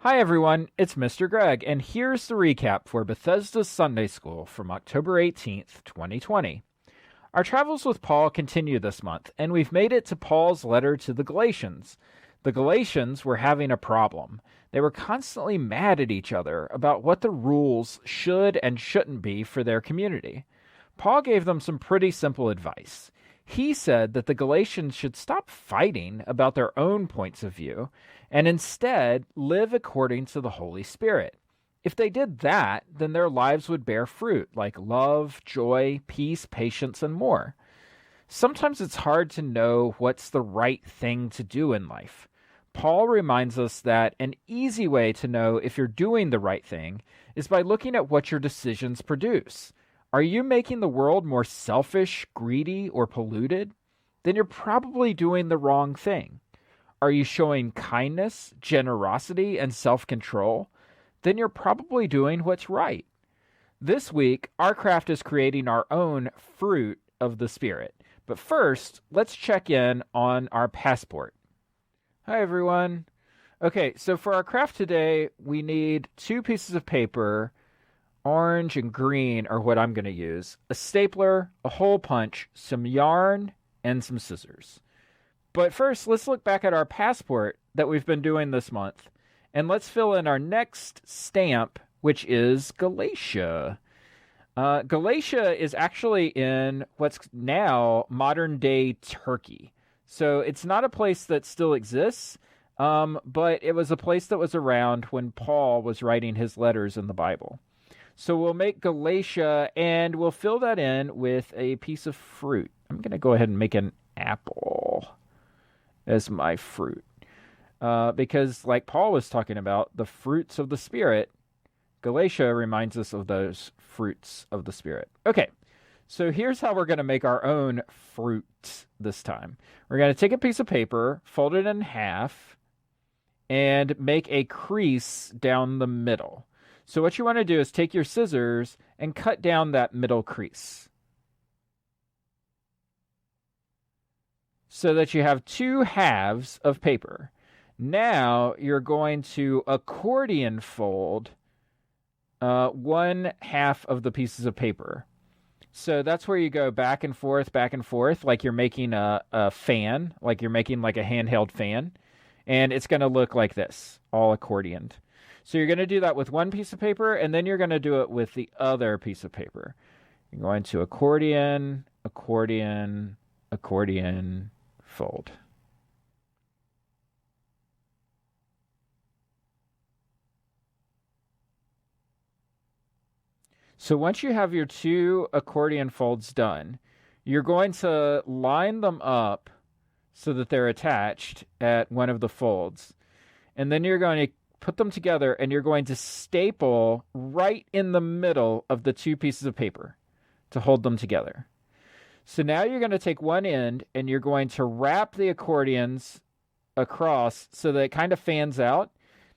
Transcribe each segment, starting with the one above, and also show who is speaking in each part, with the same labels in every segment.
Speaker 1: Hi everyone, it's Mr. Greg, and here's the recap for Bethesda Sunday School from October 18th, 2020. Our travels with Paul continue this month, and we've made it to Paul's letter to the Galatians. The Galatians were having a problem. They were constantly mad at each other about what the rules should and shouldn't be for their community. Paul gave them some pretty simple advice. He said that the Galatians should stop fighting about their own points of view and instead live according to the Holy Spirit. If they did that, then their lives would bear fruit like love, joy, peace, patience, and more. Sometimes it's hard to know what's the right thing to do in life. Paul reminds us that an easy way to know if you're doing the right thing is by looking at what your decisions produce. Are you making the world more selfish, greedy, or polluted? Then you're probably doing the wrong thing. Are you showing kindness, generosity, and self-control? Then you're probably doing what's right. This week, our craft is creating our own fruit of the Spirit. But first, let's check in on our passport. Hi, everyone. Okay, so for our craft today, we need 2 pieces of paper. Orange and green are what I'm going to use. A stapler, a hole punch, some yarn, and some scissors. But first, let's look back at our passport that we've been doing this month. And let's fill in our next stamp, which is Galatia. Galatia is actually in what's now modern-day Turkey. So it's not a place that still exists, but it was a place that was around when Paul was writing his letters in the Bible. So we'll make Galatia, and we'll fill that in with a piece of fruit. I'm going to go ahead and make an apple as my fruit. Because like Paul was talking about, the fruits of the Spirit, Galatia reminds us of those fruits of the Spirit. Okay, so here's how we're going to make our own fruit this time. We're going to take a piece of paper, fold it in half, and make a crease down the middle. So what you want to do is take your scissors and cut down that middle crease so that you have 2 halves of paper. Now you're going to accordion fold 1 half of the pieces of paper. So that's where you go back and forth, like you're making a fan, like you're making like a handheld fan. And it's going to look like this, all accordioned. So you're going to do that with 1 piece of paper, and then you're going to do it with the other piece of paper. You're going to accordion, accordion, accordion, fold. So once you have your 2 accordion folds done, you're going to line them up so that they're attached at one of the folds. And then you're going to put them together, and you're going to staple right in the middle of the 2 pieces of paper to hold them together. So now you're going to take one end, and you're going to wrap the accordions across so that it kind of fans out.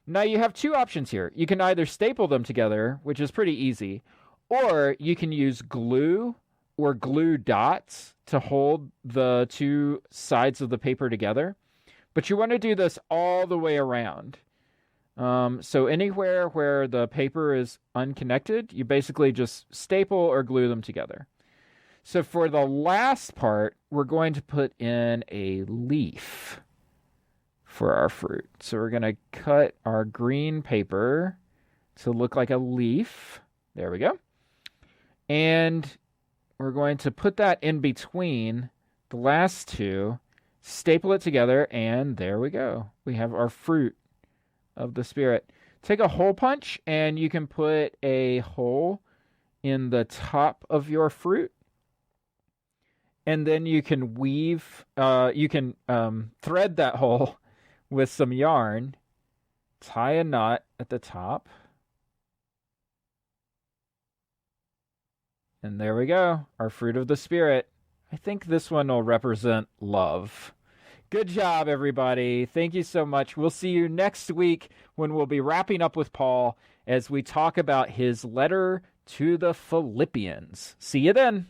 Speaker 1: Now you have 2 options here. You can either staple them together, which is pretty easy, or you can use glue or glue dots to hold the 2 sides of the paper together. But you want to do this all the way around. So anywhere where the paper is unconnected, you basically just staple or glue them together. So for the last part, we're going to put in a leaf for our fruit. So we're going to cut our green paper to look like a leaf. There we go. And we're going to put that in between the last 2, staple it together, and there we go. We have our fruit of the Spirit. Take a hole punch, and you can put a hole in the top of your fruit. And then you can weave, thread that hole with some yarn, tie a knot at the top. And there we go, our fruit of the Spirit. I think this one will represent love. Good job, everybody. Thank you so much. We'll see you next week when we'll be wrapping up with Paul as we talk about his letter to the Philippians. See you then.